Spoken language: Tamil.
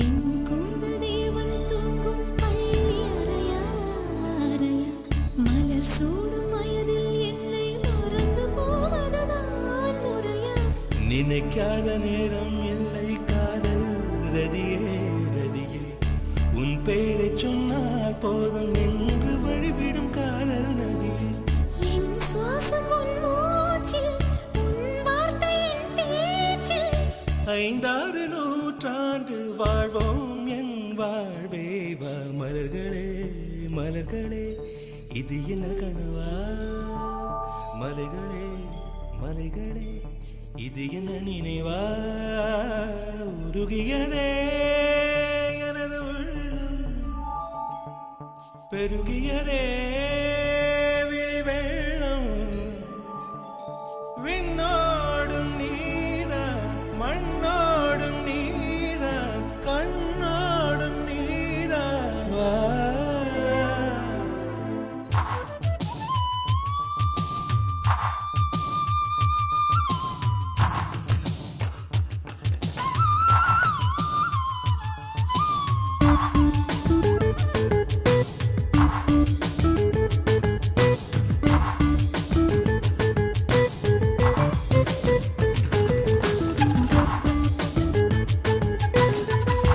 என் கூந்தல் தேவன் தூங்கும் பள்ளி அறையா அறையா மலர் சூடும் வயதில் என்னை மறந்து போவதுதான் முறையா நினைக்காத நேரம் இல்லை காதல் ரதியே ரதியே உன் பெயரை சொன்னால் போதும் என்று வழிவிடும் காதல் நதியே என் சுவாசம் உன் மூச்சில் உன் வார்த்தை என் பேச்சில் 5 நூற்றாண்டு வாழ்வோம் என் வாழ்வே வா மலர்களே மலர்களே இது என்ன கனவா மலைகளே மலைகளே இது என்ன நினைவா உருகியதே எனது உள்ளம் பெருகியதே